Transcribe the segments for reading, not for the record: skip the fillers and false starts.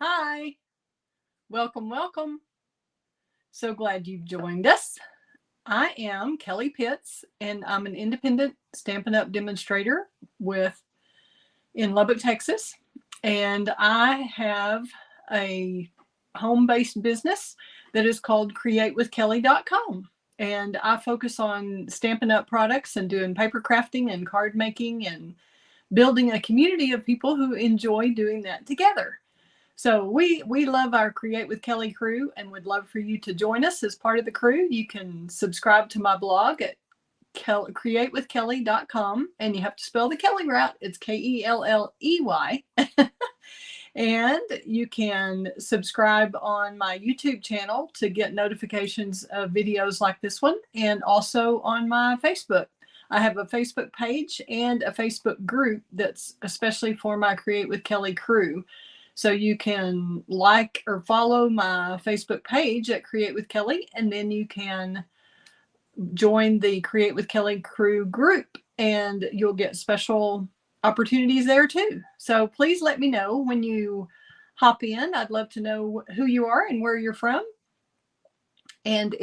Hi, welcome, welcome. So glad you've joined us. I am Kelly Pitts, and I'm an independent Stampin' Up! Demonstrator with in Lubbock, Texas. And I have a home-based business that is called createwithkelly.com. And I focus on Stampin' Up! Products and doing paper crafting and card making and building a community of people who enjoy doing that together. So we love our Create with Kelly crew and would love for you to join us as part of the crew. You can subscribe to my blog at createwithkelly.com, and you have to spell the Kelly right. It's Kelley. And you can subscribe on my YouTube channel to get notifications of videos like this one, and also on my Facebook. I have a Facebook page and a Facebook group that's especially for my Create with Kelly crew. So you can like or follow my Facebook page at Create with Kelly, and then you can join the Create with Kelly crew group, and you'll get special opportunities there too. So please let me know when you hop in. I'd love to know who you are and where you're from. And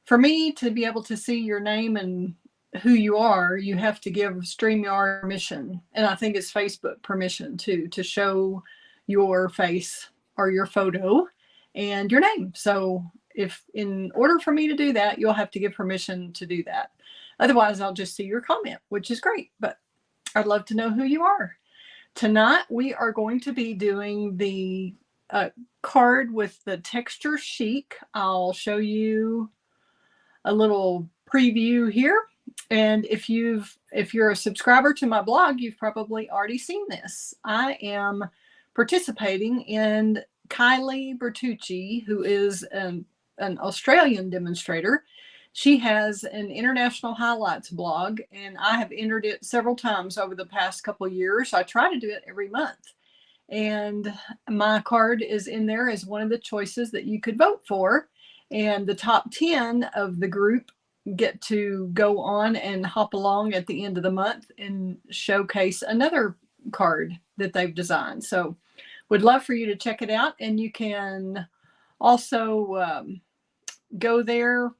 for me to be able to see your name and who you are, you have to give StreamYard permission. And I think it's Facebook permission too, to show your face or your photo and your name. So if in order for me to do that, you'll have to give permission to do that. Otherwise, I'll just see your comment, which is great, but I'd love to know who you are. Tonight, we are going to be doing the card with the texture Chic. I'll show you a little preview here. And if you're a subscriber to my blog, you've probably already seen this. I am participating in Kylie Bertucci, who is an Australian demonstrator. She has an international highlights blog, and I have entered it several times over the past couple of years. I try to do it every month. And my card is in there as one of the choices that you could vote for. And the top 10 of the group get to go on and hop along at the end of the month and showcase another card that they've designed. So would love for you to check it out. And you can also go there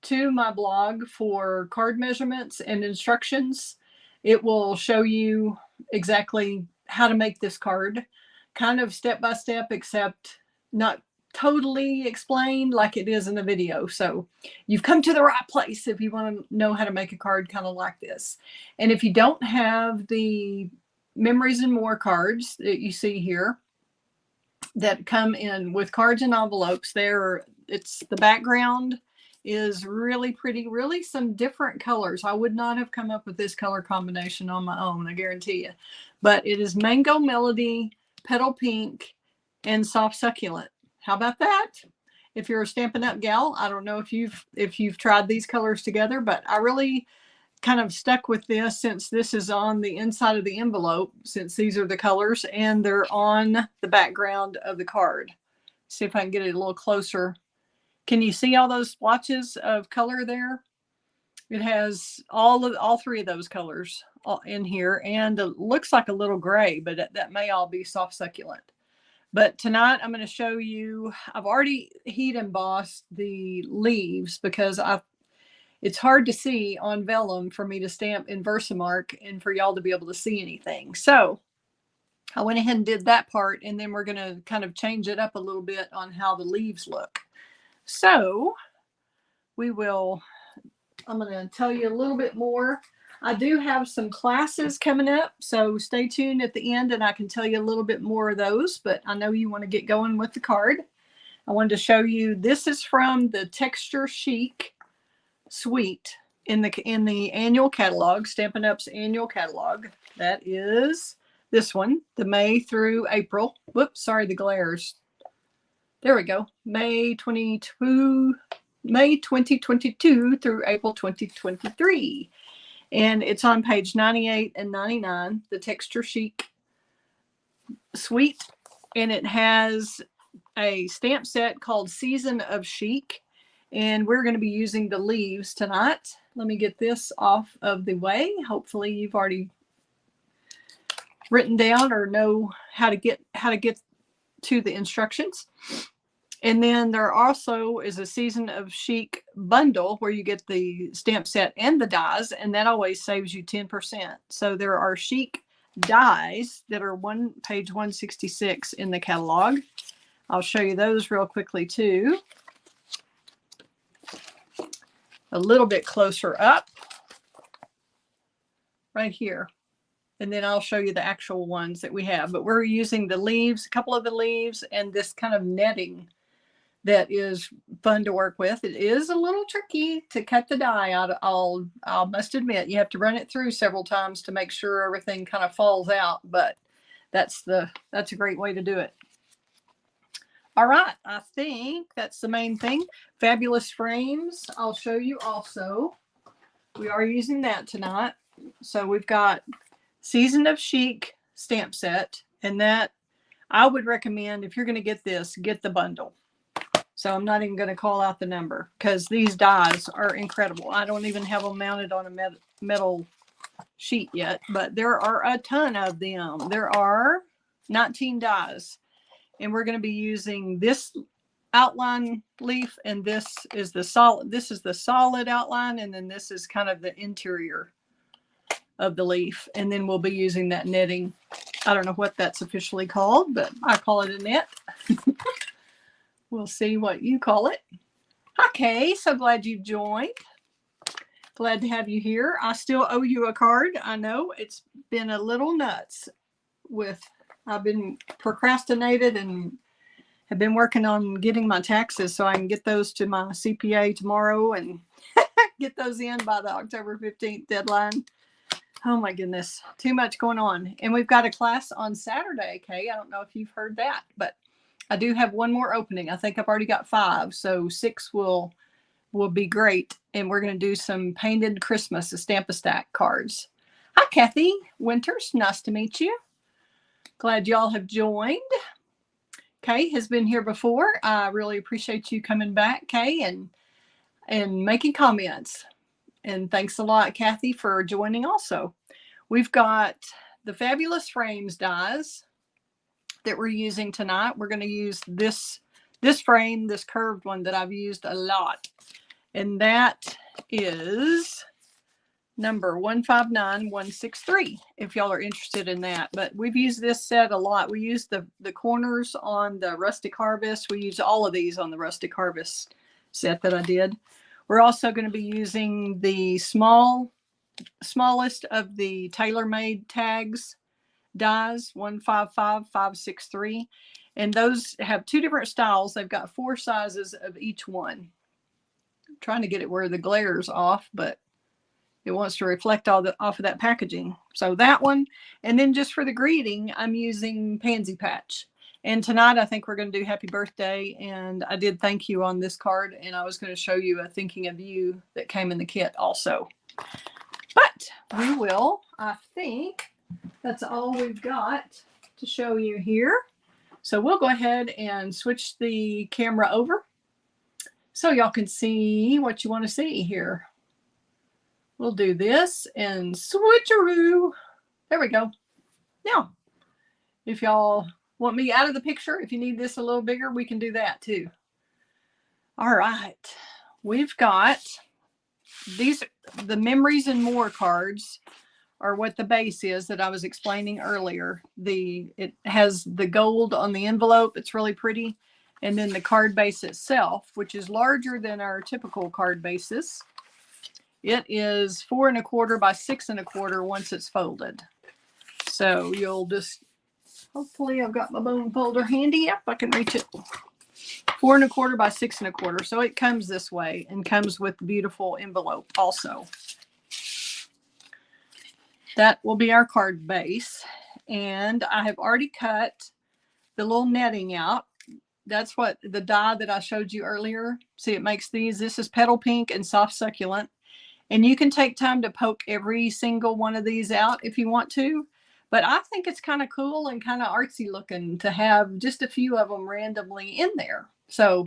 to my blog for card measurements and instructions. It will show you exactly how to make this card, kind of step by step, except not totally explained like it is in the video. So you've come to the right place if you want to know how to make a card kind of like this. And if you don't have the Memories and More cards that you see here that come in with cards and envelopes, it's the background is really pretty, really some different colors. I would not have come up with this color combination on my own, I guarantee you. But it is Mango Melody, Petal Pink, and Soft Succulent. How about that? If you're a Stampin' Up! Gal, I don't know if you've tried these colors together, but I really kind of stuck with this since this is on the inside of the envelope, since these are the colors and they're on the background of the card. See if I can get it a little closer. Can you see all those splotches of color there? It has all three of those colors in here, and it looks like a little gray, but that may all be Soft Succulent. But tonight I'm going to show you, I've already heat embossed the leaves because it's hard to see on vellum for me to stamp in Versamark and for y'all to be able to see anything. So I went ahead and did that part, and then we're going to kind of change it up a little bit on how the leaves look. So I'm going to tell you a little bit more. I do have some classes coming up, so stay tuned at the end and I can tell you a little bit more of those, but I know you want to get going with the card. I wanted to show you, this is from the Texture Chic suite in the annual catalog, Stampin' Up's annual catalog. That is this one, the May through April. Whoops, sorry, the glares. There we go. May 2022 through April 2023. And it's on page 98 and 99, the Texture Chic suite. And it has a stamp set called Season of Chic. And we're going to be using the leaves tonight. Let me get this off of the way. Hopefully you've already written down or know how to get to the instructions. And then there also is a Season of Chic bundle where you get the stamp set and the dies, and that always saves you 10%. So there are Chic dies that are page 166 in the catalog. I'll show you those real quickly too. A little bit closer up, right here. And then I'll show you the actual ones that we have. But we're using the leaves, a couple of the leaves, and this kind of netting that is fun to work with. It is a little tricky to cut the die out. I must admit, you have to run it through several times to make sure everything kind of falls out. But that's a great way to do it. All right, I think that's the main thing. Fabulous frames, I'll show you also. We are using that tonight. So we've got Season of Chic stamp set, and that I would recommend, if you're going to get this, get the bundle. So I'm not even going to call out the number because these dies are incredible. I don't even have them mounted on a metal sheet yet, but there are a ton of them. There are 19 dies, and we're going to be using this outline leaf, and this is the solid outline, and then this is kind of the interior of the leaf, and then we'll be using that netting. I don't know what that's officially called, but I call it a net. We'll see what you call it. Hi, Kay. So glad you joined. Glad to have you here. I still owe you a card. I know it's been a little nuts I've been procrastinated and have been working on getting my taxes so I can get those to my CPA tomorrow and get those in by the October 15th deadline. Oh my goodness, too much going on. And we've got a class on Saturday, Kay. I don't know if you've heard that, but I do have one more opening. I think I've already got 5, so 6 will be great. And we're going to do some painted Christmas Stamp-A-Stack cards. Hi, Kathy Winters. Nice to meet you. Glad y'all have joined. Kay has been here before. I really appreciate you coming back, Kay, and making comments. And thanks a lot, Kathy, for joining also. We've got the Fabulous Frames dies that we're using tonight. We're going to use this frame, this curved one that I've used a lot. And that is number 159163, if y'all are interested in that. But we've used this set a lot. We use the corners on the Rustic Harvest. We use all of these on the Rustic Harvest set that I did. We're also going to be using the smallest of the tailor-made tags dies, 155563, and those have 2 different styles. They've got 4 sizes of each one. I'm trying to get it where the glare's off, but it wants to reflect off of that packaging. So that one, and then just for the greeting, I'm using Pansy Patch. And tonight I think we're going to do Happy Birthday, and I did thank you on this card, and I was going to show you a Thinking of You that came in the kit also. But we will, I think that's all we've got to show you here. So we'll go ahead and switch the camera over so y'all can see what you want to see here. We'll do this and switcheroo. There we go. Now, if y'all want me out of the picture, if you need this a little bigger, we can do that too. All right. We've got these, the Memories and More cards are what the base is that I was explaining earlier. It has the gold on the envelope. It's really pretty. And then the card base itself, which is larger than our typical card bases. It is 4 1/4 by 6 1/4 once it's folded. So you'll just, hopefully I've got my bone folder handy. Yep, I can reach it. 4 1/4 by 6 1/4. So it comes this way and comes with the beautiful envelope also. That will be our card base. And I have already cut the little netting out. That's what the die that I showed you earlier. See, it makes these. This is Petal Pink and Soft Succulent. And you can take time to poke every single one of these out if you want to. But I think it's kind of cool and kind of artsy looking to have just a few of them randomly in there. So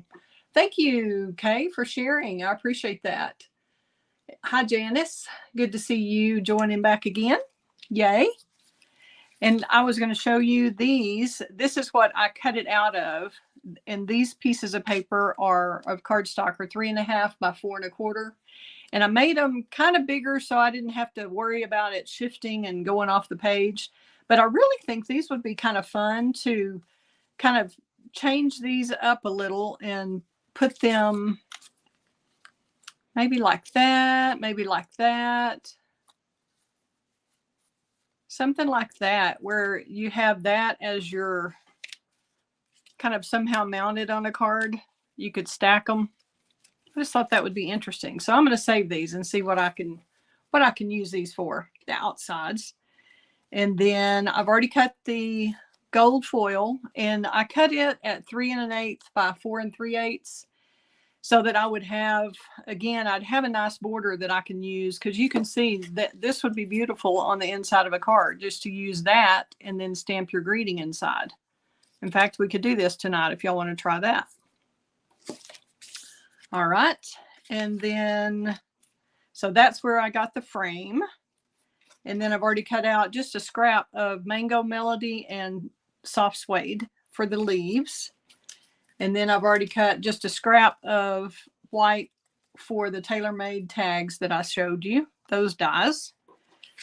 thank you, Kay, for sharing. I appreciate that. Hi, Janice. Good to see you joining back again. Yay. And I was going to show you these. This is what I cut it out of. And these pieces of paper are of cardstock are 3.5 by 4.25. And I made them kind of bigger so I didn't have to worry about it shifting and going off the page. But I really think these would be kind of fun to kind of change these up a little and put them maybe like that, maybe like that. Something like that, where you have that as your kind of somehow mounted on a card. You could stack them. I just thought that would be interesting. So I'm going to save these and see what I can use these for, the outsides. And then I've already cut the gold foil, and I cut it at 3 1/8 by 4 3/8 so that I would have, again, I'd have a nice border that I can use, because you can see that this would be beautiful on the inside of a card, just to use that and then stamp your greeting inside. In fact, we could do this tonight if y'all want to try that. All right. And then, so that's where I got the frame. And then I've already cut out just a scrap of Mango Melody and Soft Suede for the leaves. And then I've already cut just a scrap of white for the tailor-made tags that I showed you, those dies.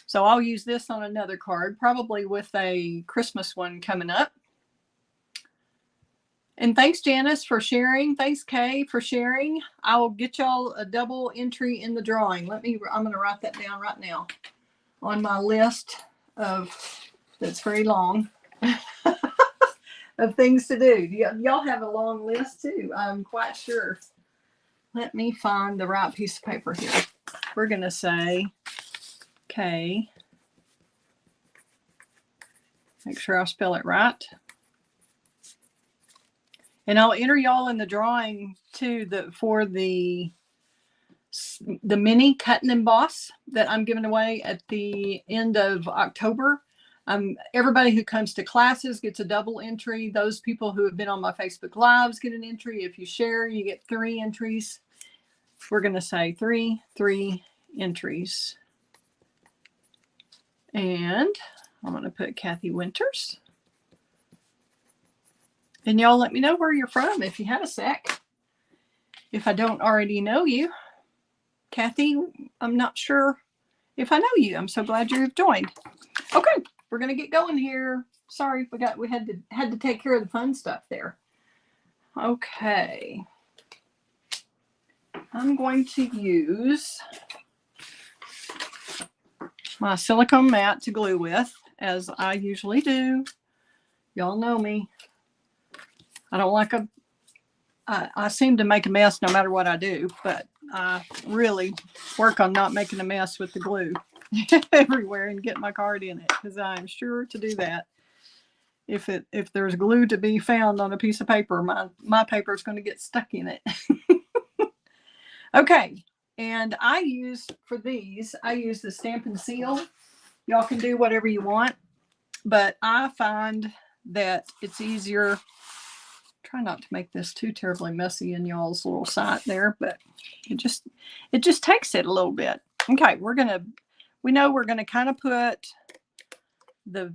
So I'll use this on another card, probably with a Christmas one coming up. And thanks, Janice, for sharing. Thanks, Kay, for sharing. I will get y'all a double entry in the drawing. I'm going to write that down right now on my list that's very long of things to do. Y'all have a long list too, I'm quite sure. Let me find the right piece of paper here. We're going to say K. Make sure I spell it right. And I'll enter y'all in the drawing too, for the mini cut and emboss that I'm giving away at the end of October. Everybody who comes to classes gets a double entry. Those people who have been on my Facebook Lives get an entry. If you share, you get 3 entries. We're going to say 3 entries. And I'm going to put Kathy Winters. And y'all let me know where you're from if you have a sec. If I don't already know you. Kathy, I'm not sure if I know you. I'm so glad you've joined. Okay, we're gonna get going here. Sorry, we had to take care of the fun stuff there. Okay. I'm going to use my silicone mat to glue with, as I usually do. Y'all know me. I don't like I seem to make a mess no matter what I do, but I really work on not making a mess with the glue everywhere and get my card in it, because I'm sure to do that. If there's glue to be found on a piece of paper, my paper is going to get stuck in it. Okay, and for these, I use the Stampin' Seal. Y'all can do whatever you want, but I find that it's easier. Try not to make this too terribly messy in y'all's little site there, but it just takes it a little bit. Okay, we know we're gonna kind of put the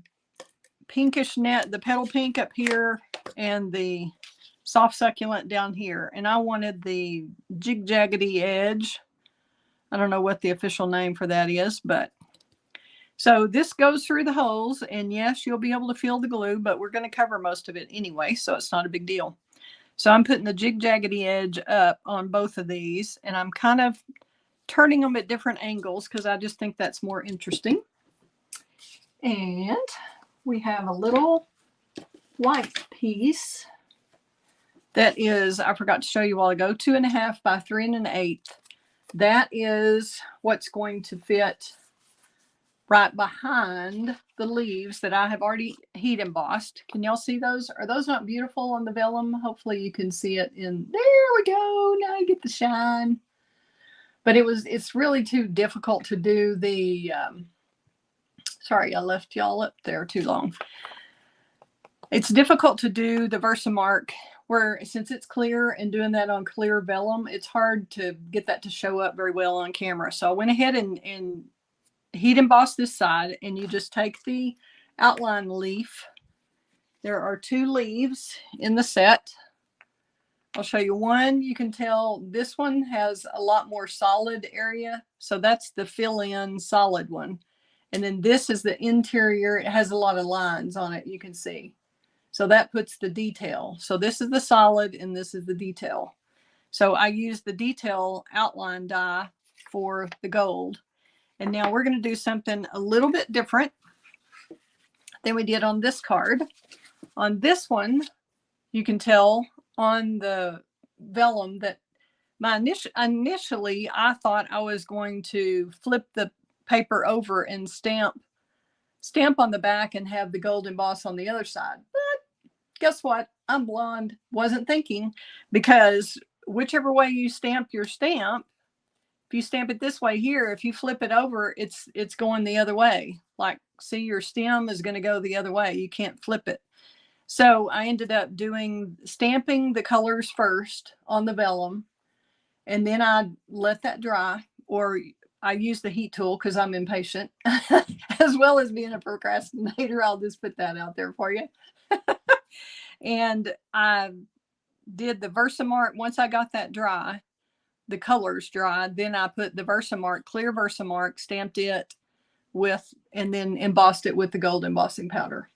pinkish the petal pink up here and the soft succulent down here. And I wanted the jig-jaggedy edge. I don't know what the official name for that is, but so this goes through the holes, and yes, you'll be able to feel the glue, but we're going to cover most of it anyway, so it's not a big deal. So I'm putting the jig-jaggedy edge up on both of these, and I'm kind of turning them at different angles because I just think that's more interesting. And we have a little white piece that is, I forgot to show you a while ago, 2.5 by 3 1/8. That is what's going to fit right behind the leaves that I have already heat embossed. Can y'all see those? Are those not beautiful on the vellum? Hopefully you can see it in, there we go. Now you get the shine. But it's really too difficult to do the, sorry, I left y'all up there too long. It's difficult to do the Versamark where, since it's clear and doing that on clear vellum, it's hard to get that to show up very well on camera. So I went ahead and heat emboss this side, and you just take the outline leaf. There are 2 leaves in the set. I'll show you one. You can tell this one has a lot more solid area. So that's the fill-in solid one. And then this is the interior. It has a lot of lines on it, you can see. So that puts the detail. So this is the solid and this is the detail. So I use the detail outline die for the gold. And now we're going to do something a little bit different than we did on this card. On this one, you can tell on the vellum that initially I thought I was going to flip the paper over and stamp on the back and have the gold emboss on the other side. But guess what? I'm blonde. Wasn't thinking, because whichever way you stamp your stamp, if you stamp it this way here, if you flip it over, it's going the other way. Like, see, your stem is going to go the other way. You can't flip it. So I ended up stamping the colors first on the vellum, and then I let that dry, or I use the heat tool because I'm impatient, as well as being a procrastinator. I'll just put that out there for you. And I did the Versamark. Once I got that dry, the colors dry, then I put the Versamark, clear Versamark, stamped it with, and then embossed it with the gold embossing powder.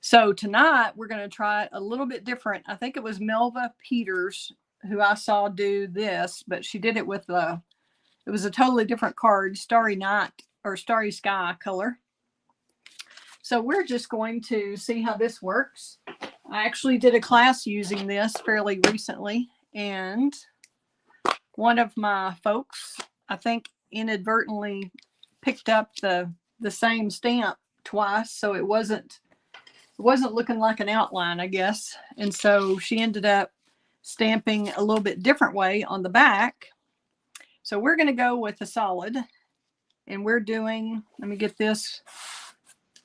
So tonight we're going to try it a little bit different. I think it was Melva Peters who I saw do this, but she did it with it was a totally different card, Starry Night or Starry Sky color. So we're just going to see how this works. I actually did a class using this fairly recently, and one of my folks, I think, inadvertently picked up the same stamp twice, so it wasn't looking like an outline, I guess. And so she ended up stamping a little bit different way on the back. So we're going to go with the solid, and we're doing, let me get this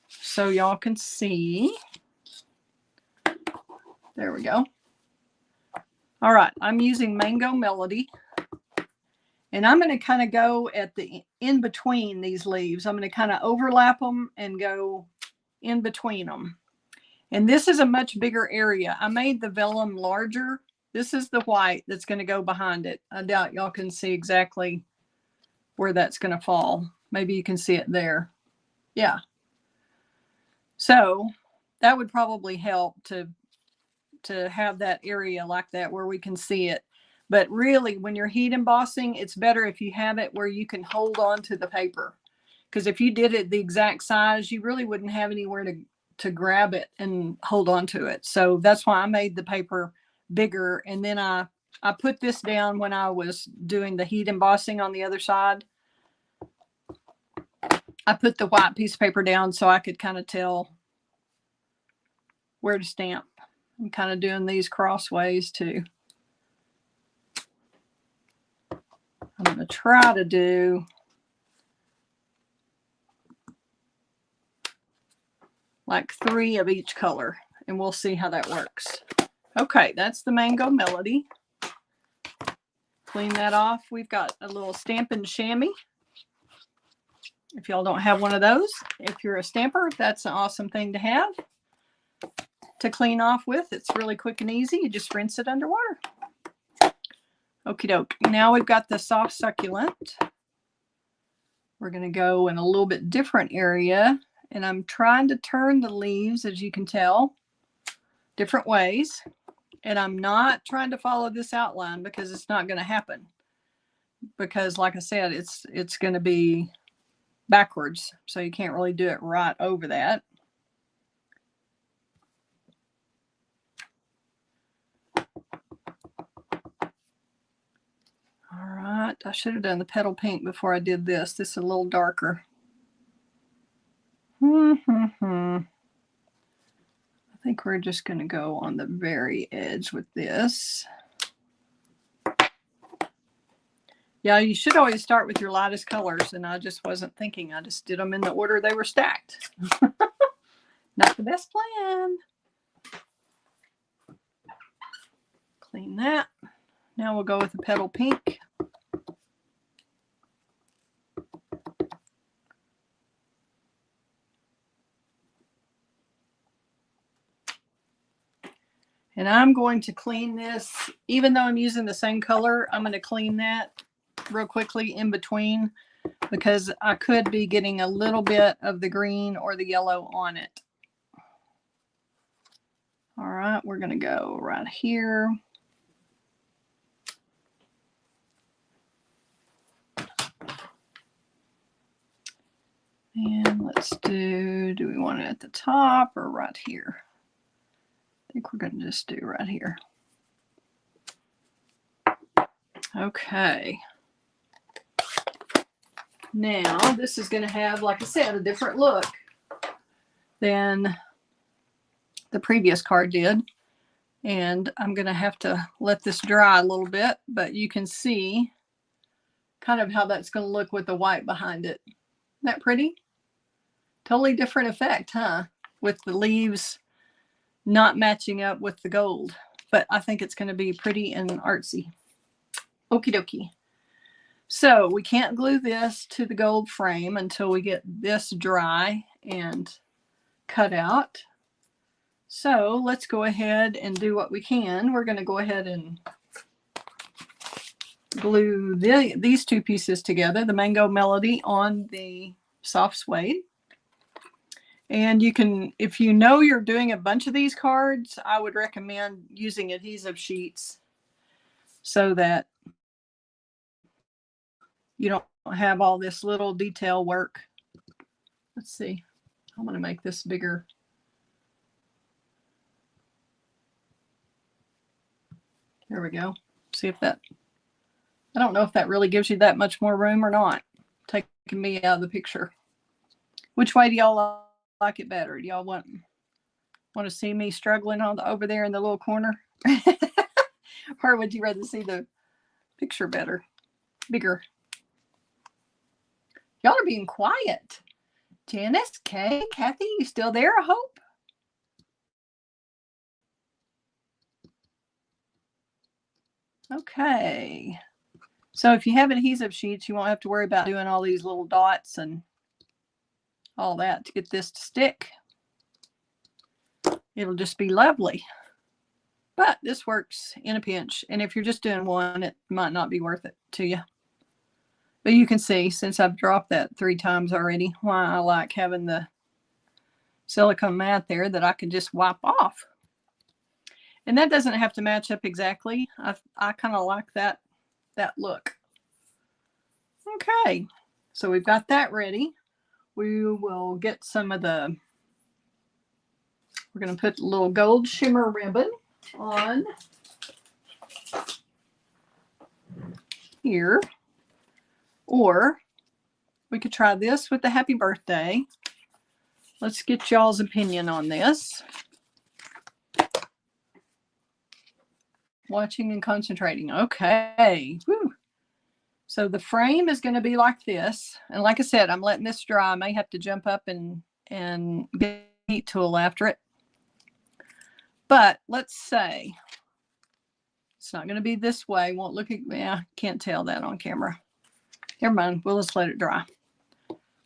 so y'all can see. There we go. All right, I'm using Mango Melody, and I'm going to kind of go at the in between these leaves. I'm going to kind of overlap them and go in between them. And this is a much bigger area. I made the vellum larger. This is the white that's going to go behind it. I doubt y'all can see exactly where that's going to fall. Maybe you can see it there. Yeah. So that would probably help to have that area like that where we can see it. But really, when you're heat embossing, it's better if you have it where you can hold on to the paper. Because if you did it the exact size, you really wouldn't have anywhere to grab it and hold on to it. So that's why I made the paper bigger. And then I put this down when I was doing the heat embossing on the other side. I put the white piece of paper down so I could kind of tell where to stamp. I'm kind of doing these crossways too. I'm going to try to do like 3 of each color, and we'll see how that works. Okay, that's the Mango Melody. Clean that off. We've got a little Stampin' chamois. If y'all don't have one of those, if you're a stamper, that's an awesome thing to have to clean off with. It's really quick and easy. You just rinse it underwater. Okie doke. Now we've got the soft succulent. We're going to go in a little bit different area, and I'm trying to turn the leaves, as you can tell, different ways. And I'm not trying to follow this outline because it's not going to happen. Because like I said, it's going to be backwards, so you can't really do it right over that. All right, I should have done the petal pink before I did this. This is a little darker. I think we're just going to go on the very edge with this. Yeah, you should always start with your lightest colors, and I just wasn't thinking. I just did them in the order they were stacked. Not the best plan. Clean that. Now we'll go with the petal pink. And I'm going to clean this, even though I'm using the same color, I'm going to clean that real quickly in between because I could be getting a little bit of the green or the yellow on it. All right, we're going to go right here. And let's do we want it at the top or right here? I think we're going to just do right here. Okay. Now, this is going to have, like I said, a different look than the previous card did. And I'm going to have to let this dry a little bit, but you can see kind of how that's going to look with the white behind it. Isn't that pretty? Totally different effect, huh? With the leaves not matching up with the gold. But I think it's going to be pretty and artsy. Okie dokie. So we can't glue this to the gold frame until we get this dry and cut out. So let's go ahead and do what we can. We're going to go ahead and glue these two pieces together, the Mango Melody on the soft suede. And you can, if you know you're doing a bunch of these cards, I would recommend using adhesive sheets so that you don't have all this little detail work. Let's see. I'm going to make this bigger. There we go. See if that, I don't know if that really gives you that much more room or not. Taking me out of the picture. Which way do y'all like it better? Do y'all want to see me struggling on over there in the little corner? Or would you rather see the picture better, bigger? Y'all are being quiet. Janice, Kay, Kathy, you still there, I hope? Okay. So if you have adhesive sheets, you won't have to worry about doing all these little dots and all that to get this to stick. It'll just be lovely. But this works in a pinch. And if you're just doing one, it might not be worth it to you. But you can see, since I've dropped that 3 times already, why I like having the silicone mat there that I can just wipe off. And that doesn't have to match up exactly. I kind of like that look. Okay, so we've got that ready. We will get some of the, we're going to put a little gold shimmer ribbon on here. Or we could try this with the happy birthday. Let's get y'all's opinion on this. Watching and concentrating. Okay. Woo. So the frame is going to be like this. And like I said, I'm letting this dry. I may have to jump up and get a heat tool after it. But let's say it's not going to be this way. Won't look at, yeah, can't tell that on camera. Never mind. We'll just let it dry.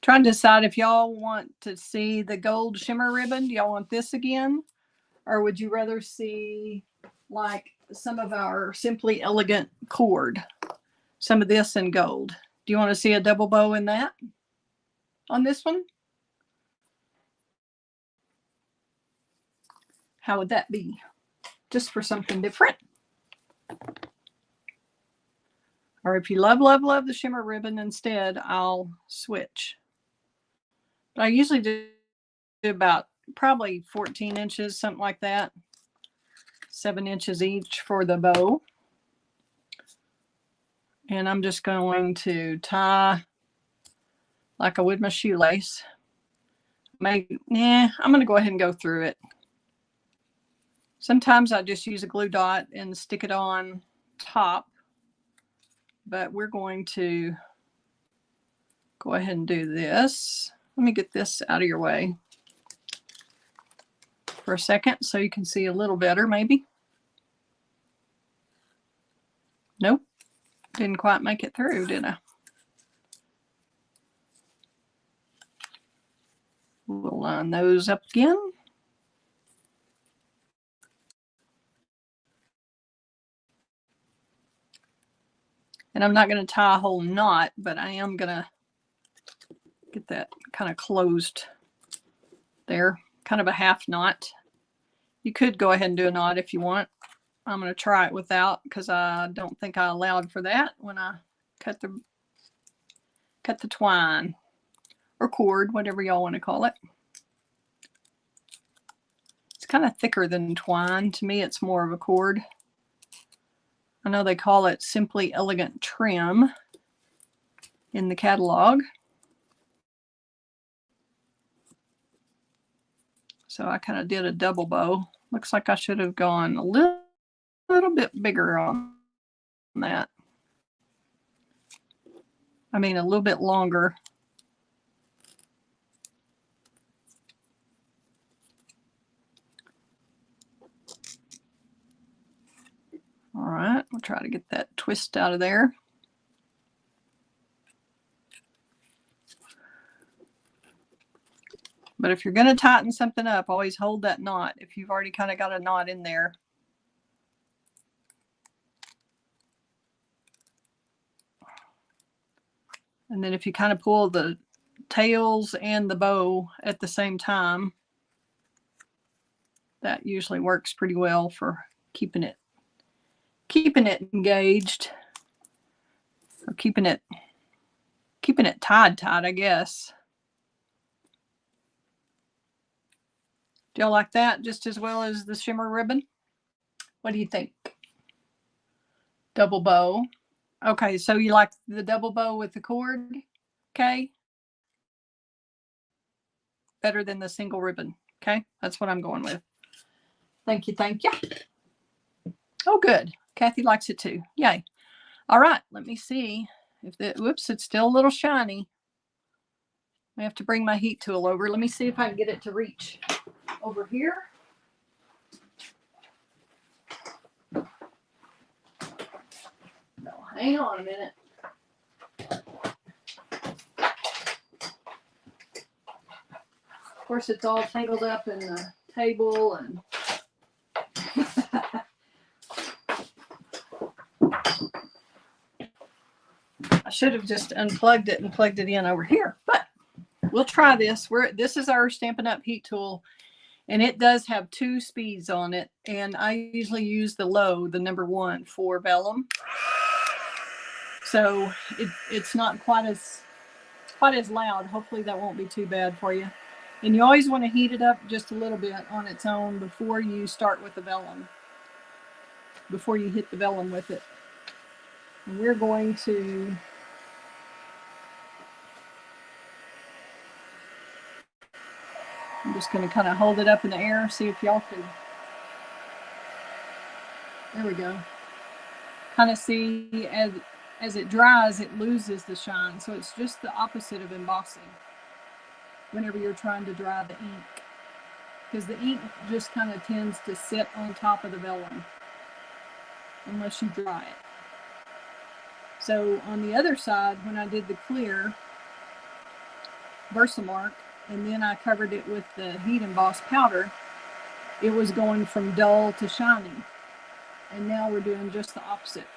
Trying to decide if y'all want to see the gold shimmer ribbon. Do y'all want this again? Or would you rather see like some of our Simply Elegant cord? Some of this in gold. Do you want to see a double bow in that? On this one? How would that be? Just for something different. Or if you love, love, love the shimmer ribbon instead, I'll switch. But I usually do about probably 14 inches, something like that. 7 inches each for the bow. And I'm just going to tie like I would my shoelace. I'm going to go ahead and go through it. Sometimes I just use a glue dot and stick it on top. But we're going to go ahead and do this. Let me get this out of your way for a second so you can see a little better maybe. Nope, didn't quite make it through, did I? We'll line those up again. And I'm not going to tie a whole knot, but I am going to get that kind of closed there, kind of a half knot. You could go ahead and do a knot if you want. I'm going to try it without because I don't think I allowed for that when I cut the twine or cord, whatever y'all want to call it. It's kind of thicker than twine. To me, it's more of a cord. I know they call it Simply Elegant Trim in the catalog. So I kind of did a double bow. Looks like I should have gone a little bit bigger on that. I mean, a little bit longer. All right, we'll try to get that twist out of there. But if you're going to tighten something up, always hold that knot if you've already kind of got a knot in there. And then if you kind of pull the tails and the bow at the same time, that usually works pretty well for keeping it engaged, or keeping it tied, I guess. Do y'all like that just as well as the shimmer ribbon? What do you think? Double bow. Okay, so you like the double bow with the cord, okay? Better than the single ribbon, okay? That's what I'm going with. Thank you, thank you. Oh, good. Kathy likes it too. Yay. All right, let me see if the, whoops, it's still a little shiny. I have to bring my heat tool over. Let me see if I can get it to reach over here. No, hang on a minute. Of course, it's all tangled up in the table and I should have just unplugged it and plugged it in over here, but we'll try this. This is our Stampin' Up! Heat tool, and it does have 2 speeds on it, and I usually use the low, the number 1 for vellum. So it's not quite as loud. Hopefully that won't be too bad for you. And you always want to heat it up just a little bit on its own before you start with the vellum, before you hit the vellum with it. And we're going to I'm just going to kind of hold it up in the air, see if y'all could. There we go. Kind of see as it dries, it loses the shine. So it's just the opposite of embossing whenever you're trying to dry the ink, because the ink just kind of tends to sit on top of the vellum unless you dry it. So on the other side, when I did the clear Versamark, and then I covered it with the heat emboss powder, it was going from dull to shiny. And now we're doing just the opposite.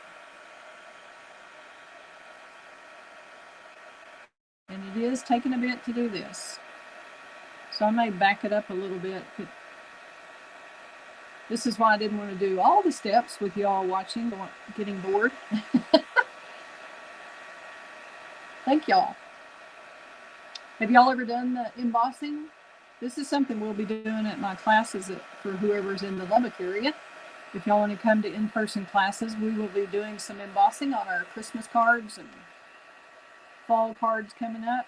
And it is taking a bit to do this. So I may back it up a little bit. This is why I didn't want to do all the steps with y'all watching, getting bored. Thank y'all. Have y'all ever done the embossing? This is something we'll be doing at my classes for whoever's in the Lubbock area. If y'all want to come to in-person classes, we will be doing some embossing on our Christmas cards and fall cards coming up.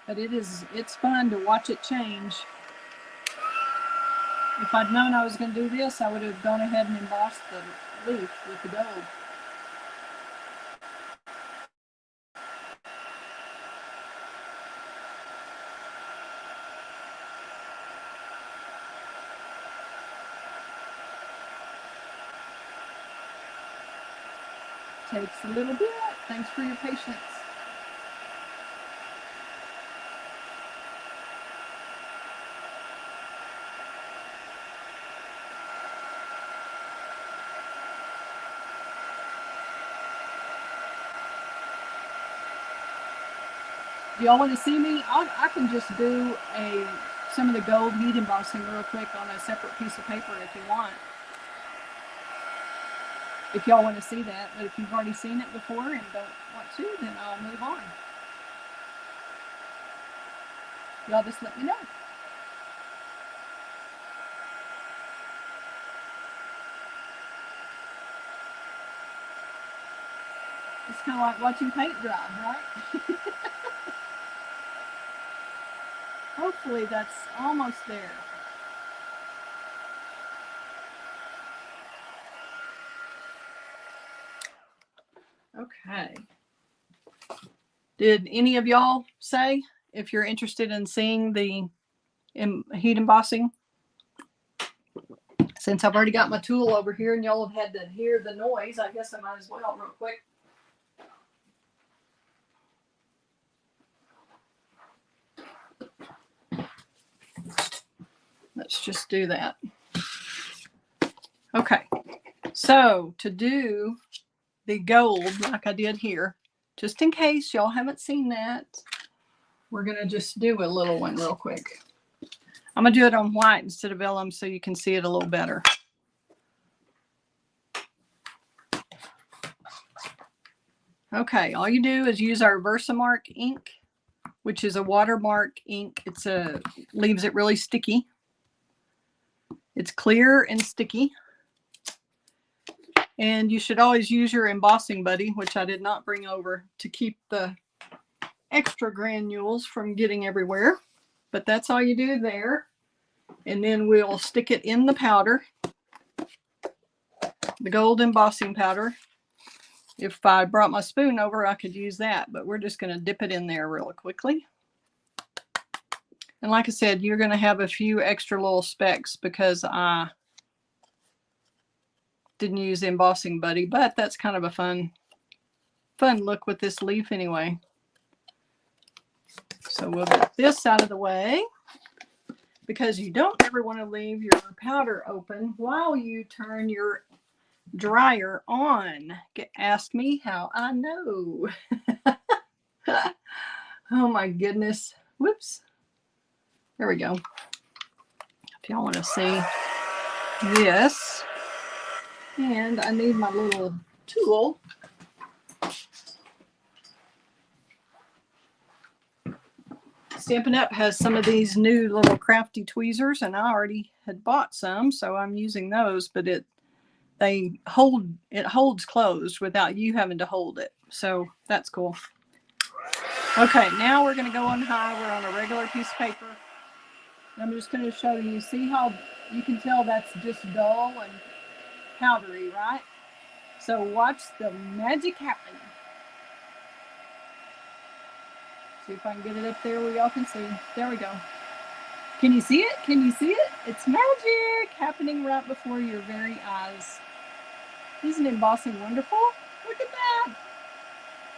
But it's fun to watch it change. If I'd known I was going to do this, I would have gone ahead and embossed the leaf with the gold. Takes a little bit. Thanks for your patience. If y'all want to see me, I can just do some of the gold heat embossing real quick on a separate piece of paper if you want. If y'all want to see that, but if you've already seen it before and don't want to, then I'll move on. Y'all just let me know. It's kind of like watching paint dry, right? Hopefully that's almost there. Okay. Did any of y'all say if you're interested in seeing the heat embossing? Since I've already got my tool over here and y'all have had to hear the noise, I guess I might as well real quick. Let's just do that. Okay, so to do the gold like I did here, just in case y'all haven't seen that, we're gonna just do a little one real quick. I'm gonna do it on white instead of vellum so you can see it a little better. Okay, all you do is use our Versamark ink, which is a watermark ink. It's leaves it really sticky. It's clear and sticky. And you should always use your embossing buddy, which I did not bring over, to keep the extra granules from getting everywhere. But that's all you do there. And then we'll stick it in the powder, the gold embossing powder. If I brought my spoon over, I could use that, but we're just going to dip it in there really quickly. And like I said, you're going to have a few extra little specks because I didn't use the embossing buddy, but that's kind of a fun look with this leaf anyway. So we'll get this out of the way because you don't ever want to leave your powder open while you turn your dryer on. Ask me how I know. Oh my goodness. Whoops. There we go. If y'all want to see this. And I need my little tool. Stampin' Up! Has some of these new little crafty tweezers, and I already had bought some, so I'm using those, but it holds closed without you having to hold it. So that's cool. Okay, now we're going to go on high. We're on a regular piece of paper. I'm just going to show you. See how you can tell that's just dull and powdery, right? So watch the magic happen. See if I can get it up there where y'all can see. There we go. Can you see it? Can you see it? It's magic happening right before your very eyes. Isn't embossing wonderful? Look at that.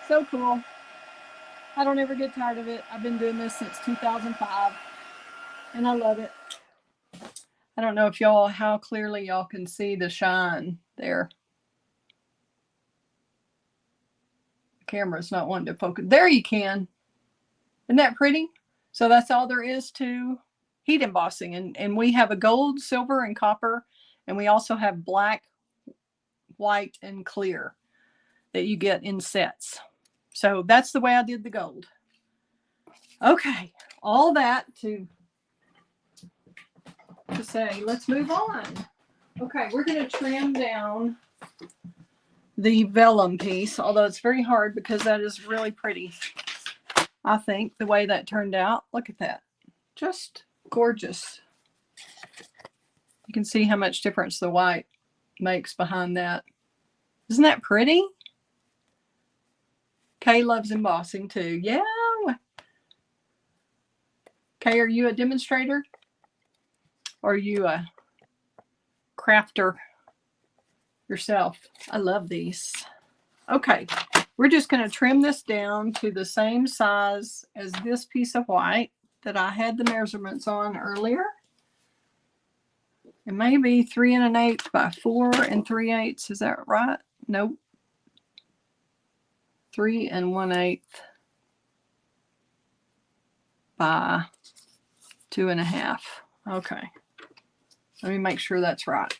So cool. I don't ever get tired of it. I've been doing this since 2005 and I love it. I don't know if y'all, how clearly y'all can see the shine there. The camera's not wanting to focus. There you can. Isn't that pretty? So that's all there is to heat embossing. And we have a gold, silver, and copper. And we also have black, white, and clear that you get in sets. So that's the way I did the gold. Okay, all that to say, let's move on. Okay, we're going to trim down the vellum piece, although it's very hard because that is really pretty. I think the way that turned out, look at that. Just gorgeous. You can see how much difference the white makes behind that. Isn't that pretty? Kay loves embossing too. Yeah. Kay, are you a demonstrator? Or are you a crafter yourself? I love these. Okay, we're just going to trim this down to the same size as this piece of white that I had the measurements on earlier. It may be 3 1/8 by 4 3/8. Is that right? Nope. 3 1/8. by 2.5. Okay. Let me make sure that's right.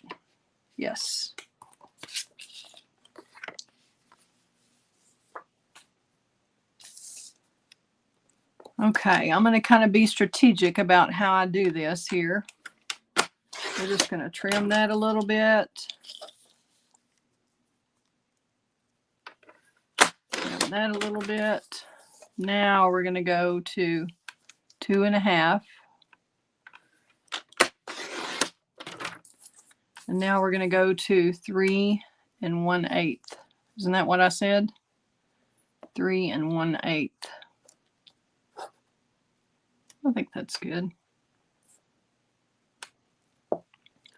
Yes. Okay, I'm going to kind of be strategic about how I do this here. We're just going to trim that a little bit. Trim that a little bit. Now we're going to go to 2.5. And now we're going to go to 3 1/8. Isn't that what I said? 3 1/8. I think that's good.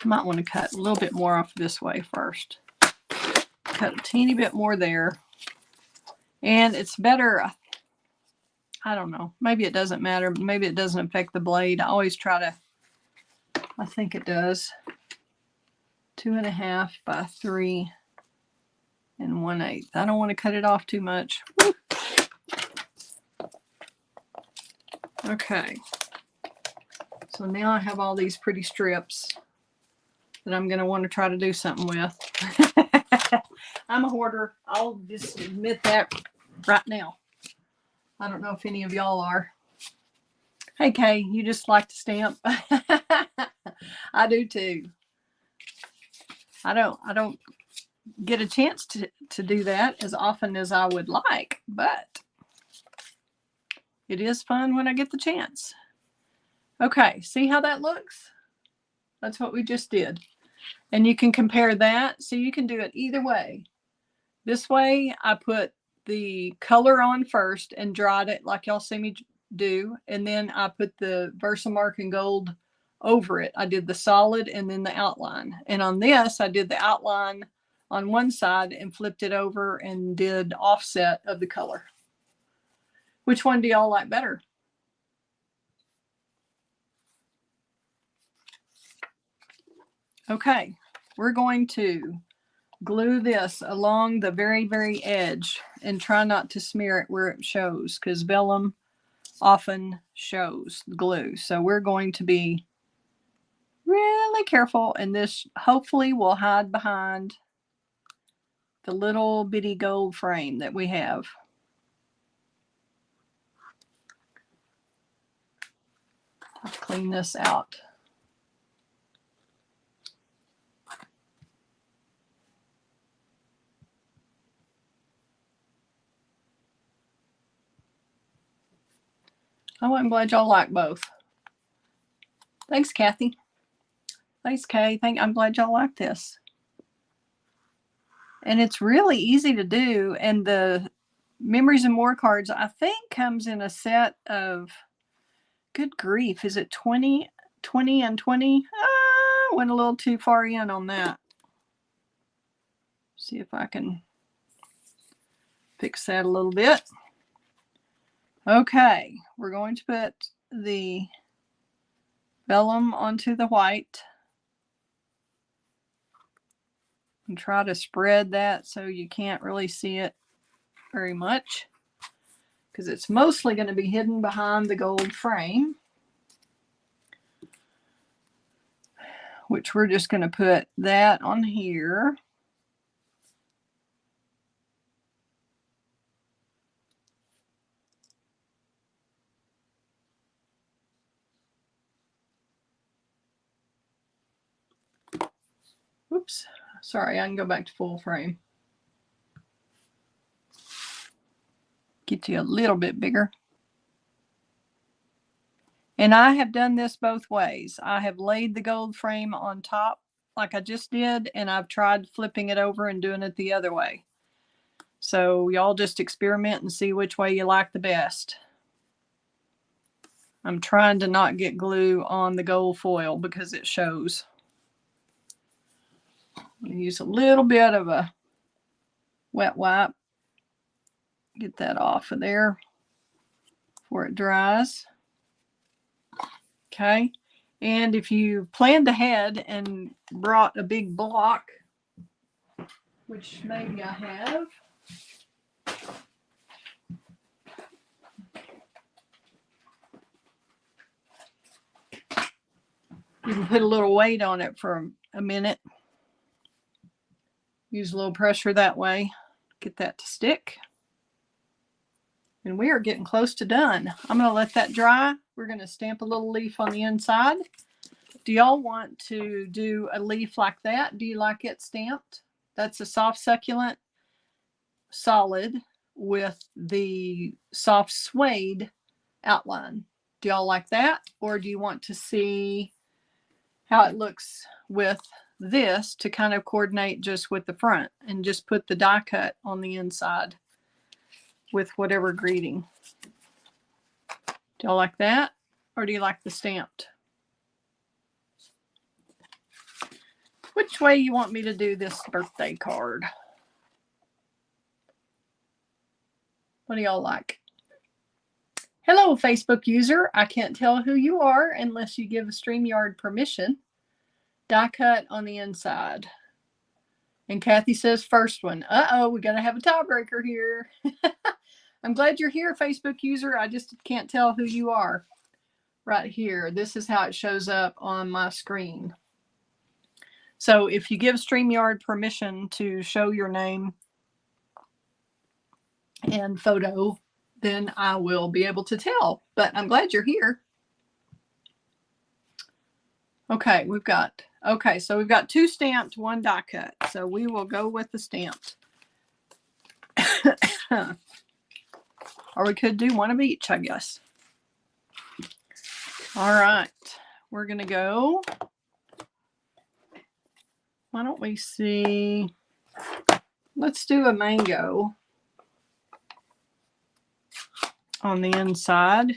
Might want to cut a little bit more off this way first. Cut a teeny bit more there. And it's better, I don't know, maybe it doesn't matter. Maybe it doesn't affect the blade. I always try to, I think it does. 2.5 by 3 1/8. I don't want to cut it off too much. Woo. Okay. So now I have all these pretty strips that I'm going to want to try to do something with. I'm a hoarder. I'll just admit that right now. I don't know if any of y'all are. Hey, Kay, you just like to stamp? I do too. I don't get a chance to do that as often as I would like, but it is fun when I get the chance. Okay, see how that looks? That's what we just did. And you can compare that. So you can do it either way. This way, I put the color on first and dried it like y'all see me do. And then I put the Versamark and Gold over it. I did the solid and then the outline. And on this, I did the outline on one side and flipped it over and did offset of the color. Which one do y'all like better? Okay, we're going to glue this along the very, very edge and try not to smear it where it shows, because vellum often shows glue. So we're going to be really careful, and this hopefully will hide behind the little bitty gold frame that we have. I'll clean this out. Oh, I'm glad y'all like both. Thanks, Kathy. Thanks, Kay. I'm glad y'all like this. And it's really easy to do. And the Memories and More cards, I think, comes in a set of, good grief, is it 20 and 20? I went a little too far in on that. See if I can fix that a little bit. Okay, we're going to put the vellum onto the white and try to spread that so you can't really see it very much, because it's mostly going to be hidden behind the gold frame, which we're just going to put that on here. Oops, sorry, I can go back to full frame. Get you a little bit bigger. And I have done this both ways. I have laid the gold frame on top like I just did, and I've tried flipping it over and doing it the other way. So y'all just experiment and see which way you like the best. I'm trying to not get glue on the gold foil because it shows. I'm going to use a little bit of a wet wipe. Get that off of there before it dries. Okay. And if you planned ahead and brought a big block, which maybe I have, You can put a little weight on it for a minute. Use a little pressure that way. Get that to stick. And we are getting close to done. I'm going to let that dry. We're going to stamp a little leaf on the inside. Do y'all want to do a leaf like that? Do you like it stamped? That's a soft succulent solid with the soft suede outline. Do y'all like that? Or do you want to see how it looks with this to kind of coordinate just with the front and just put the die cut on the inside with whatever greeting? Do y'all like that? Or do you like the stamped? Which way you want me to do this birthday card? What do y'all like? Hello, Facebook user. I can't tell who you are unless you give StreamYard permission. Die cut on the inside. And Kathy says first one. Uh-oh, we got to have a tiebreaker here. I'm glad you're here, Facebook user. I just can't tell who you are. Right here. This is how it shows up on my screen. So if you give StreamYard permission to show your name and photo, then I will be able to tell. But I'm glad you're here. Okay, so we've got 2 stamped, 1 die cut. So we will go with the stamped. Or we could do 1 of each, I guess. All right, we're going to go. Why don't we see? Let's do a mango on the inside.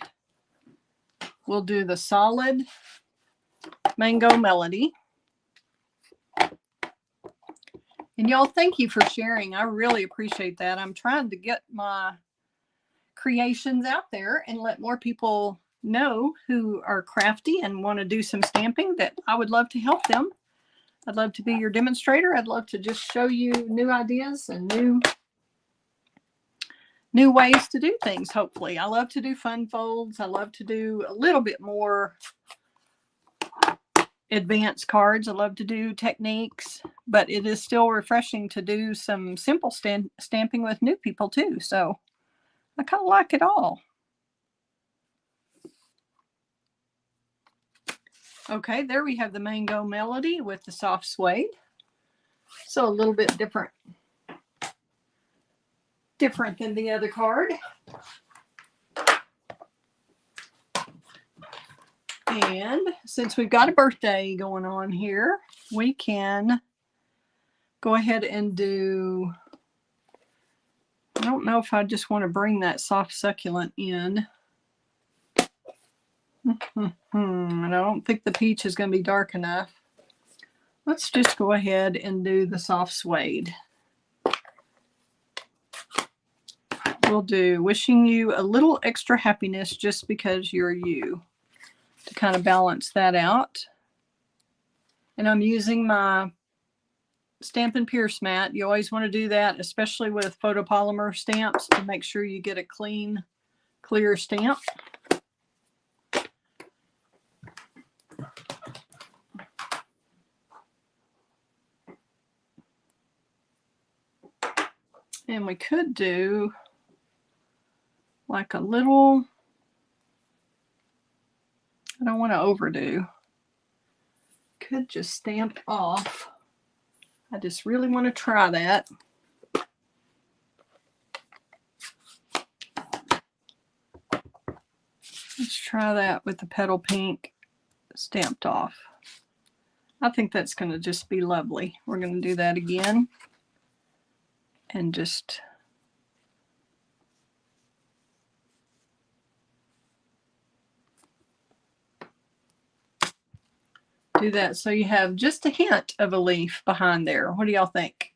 We'll do the solid mango melody. And y'all, thank you for sharing. I really appreciate that. I'm trying to get my creations out there and let more people know who are crafty and want to do some stamping, that I would love to help them. I'd love to be your demonstrator. I'd love to just show you new ideas and new ways to do things, hopefully. I love to do fun folds. I love to do a little bit more advanced cards. I love to do techniques, but it is still refreshing to do some simple stamping with new people too. So I kind of like it all. Okay, there we have the mango melody with the soft suede. So a little bit different than the other card. And since we've got a birthday going on here, we can go ahead and do, I don't know if I just want to bring that soft succulent in. And I don't think the peach is going to be dark enough. Let's just go ahead and do the soft suede. We'll do wishing you a little extra happiness just because you're you, to kind of balance that out. And I'm using my Stampin' Pierce mat. You always want to do that, especially with photopolymer stamps, to make sure you get a clean, clear stamp. And we could do like a little, I don't want to overdo. Could just stamp off. I just really want to try that. Let's try that with the petal pink stamped off. I think that's going to just be lovely. We're going to do that again. And just do that so you have just a hint of a leaf behind there. What do y'all think?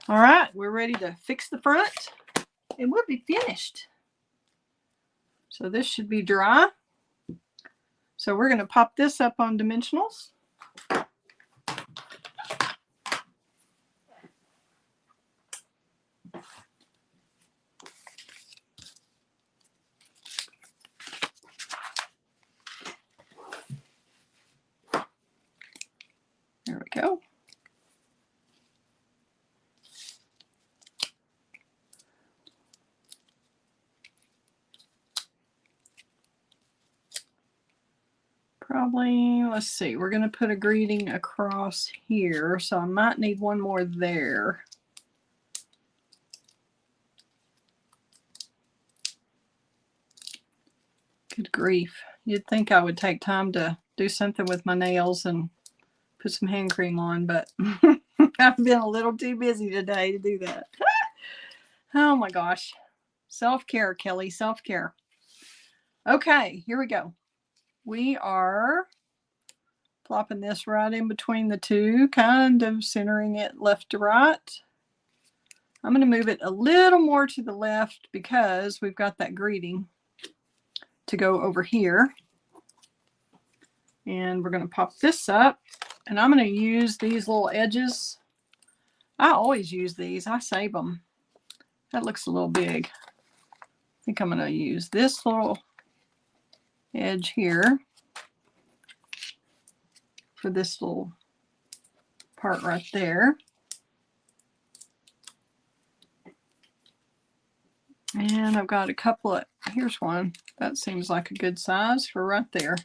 All right, we're ready to fix the front and we'll be finished. So this should be dry. So we're going to pop this up on dimensionals. go. Probably, let's see, we're going to put a greeting across here, so I might need one more there. Good grief. You'd think I would take time to do something with my nails and put some hand cream on, but I've been a little too busy today to do that. Oh my gosh. Self-care, Kelly, self-care. Okay, here we go. We are plopping this right in between the two, kind of centering it left to right. I'm going to move it a little more to the left because we've got that greeting to go over here. And we're going to pop this up, and I'm going to use these little edges. I always use these. I save them. That looks a little big. I think I'm going to use this little edge here for this little part right there. And I've got a couple of, here's one. That seems like a good size for right there.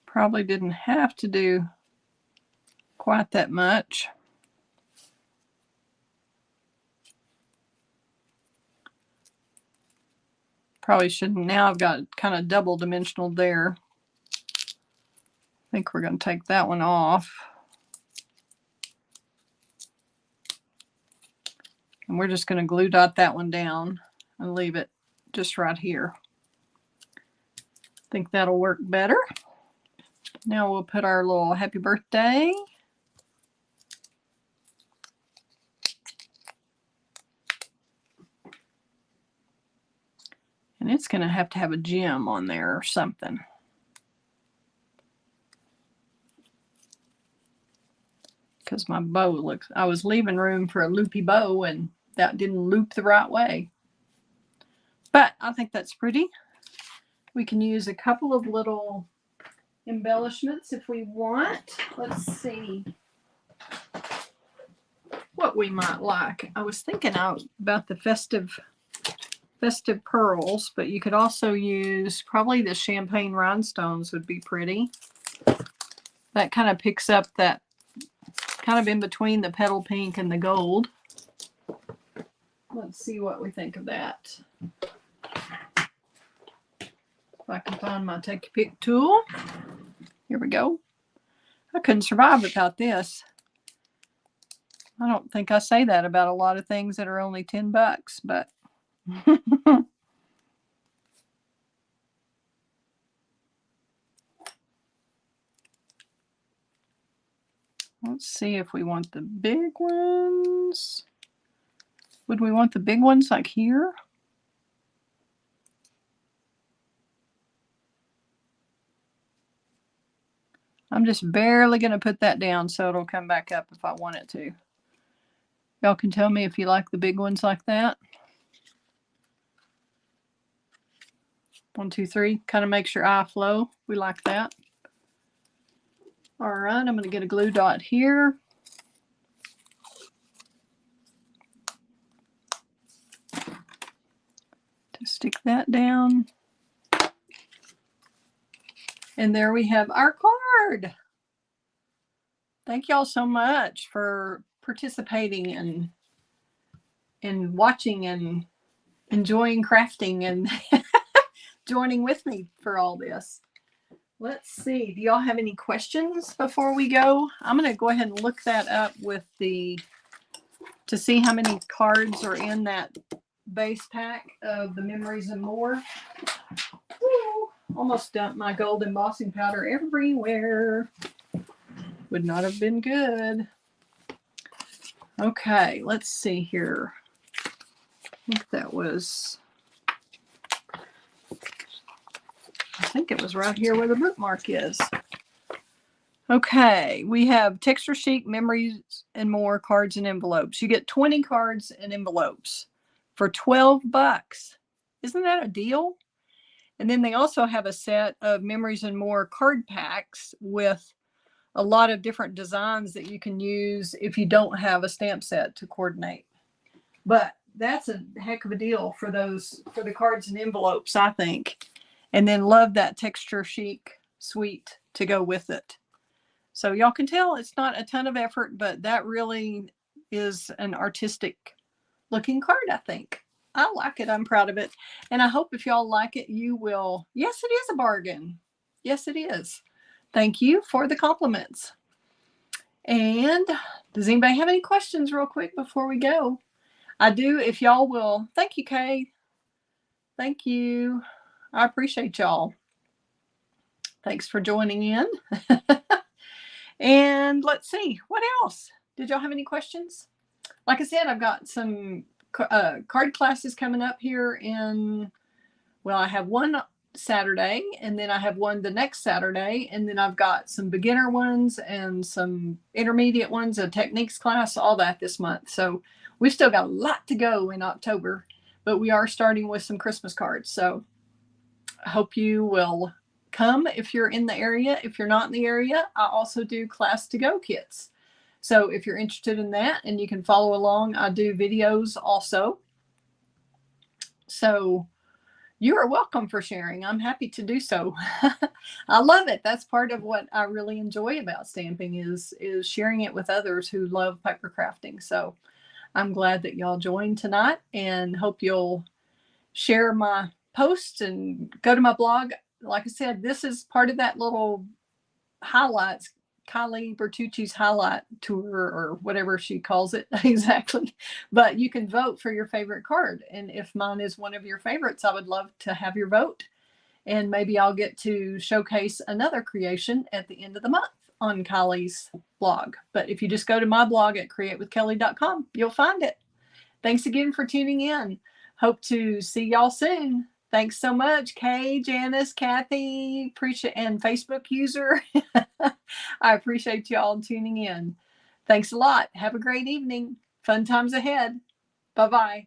Probably didn't have to do quite that much. Probably shouldn't. Now I've got kind of double dimensional there. I think we're going to take that one off. And we're just going to glue dot that one down and leave it just right here. I think that'll work better. Now we'll put our little happy birthday. And it's going to have a gem on there or something. Because my bow looks, I was leaving room for a loopy bow and that didn't loop the right way. But I think that's pretty. We can use a couple of little embellishments if we want. Let's see what we might like. I was thinking about the festive pearls, but you could also use probably the champagne rhinestones would be pretty. That kind of picks up that kind of in between the petal pink and the gold. Let's see what we think of that. If I can find my take a pick tool. Here we go. I couldn't survive without this. I don't think I say that about a lot of things that are only 10 bucks, but let's see if we want the big ones. Would we want the big ones like here? I'm just barely going to put that down so it'll come back up if I want it to. Y'all can tell me if you like the big ones like that. 1, 2, 3. Kind of makes your eye flow. We like that. All right, I'm going to get a glue dot here. To stick that down. And there we have our card. Thank y'all so much for participating and watching and enjoying crafting and joining with me for all this. Let's see. Do y'all have any questions before we go? I'm going to go ahead and look that up with to see how many cards are in that base pack of the Memories and More. Woo, almost dumped my gold embossing powder everywhere. Would not have been good. Okay, let's see here. I think that was... I think it was right here where the bookmark is. Okay, we have Texture Chic, Memories and More cards and envelopes. You get 20 cards and envelopes for 12 bucks. Isn't that a deal? And then they also have a set of Memories and More card packs with a lot of different designs that you can use if you don't have a stamp set to coordinate. But that's a heck of a deal for the cards and envelopes, I think. And then love that Texture Chic suite to go with it. So y'all can tell it's not a ton of effort, but that really is an artistic looking card, I think. I like it. I'm proud of it. And I hope if y'all like it, you will. Yes, it is a bargain. Yes, it is. Thank you for the compliments. And does anybody have any questions real quick before we go? I do, if y'all will. Thank you, Kay. Thank you. I appreciate y'all. Thanks for joining in. And let's see, what else? Did y'all have any questions? Like I said, I've got some card classes coming up here in, well, I have one Saturday, and then I have one the next Saturday, and then I've got some beginner ones and some intermediate ones, a techniques class, all that this month. So we've still got a lot to go in October, but we are starting with some Christmas cards. So I hope you will come if you're in the area. If you're not in the area, I also do class to go kits. So if you're interested in that and you can follow along, I do videos also. So you are welcome for sharing. I'm happy to do so. I love it. That's part of what I really enjoy about stamping is sharing it with others who love paper crafting. So I'm glad that y'all joined tonight and hope you'll share my posts and go to my blog. Like I said, this is part of that little highlights, Kylie Bertucci's highlight tour or whatever she calls it exactly. But you can vote for your favorite card. And if mine is one of your favorites, I would love to have your vote. And maybe I'll get to showcase another creation at the end of the month on Kylie's blog. But if you just go to my blog at createwithkelly.com, you'll find it. Thanks again for tuning in. Hope to see y'all soon. Thanks so much, Kay, Janice, Kathy, appreciate, and Facebook user. I appreciate y'all tuning in. Thanks a lot. Have a great evening. Fun times ahead. Bye-bye.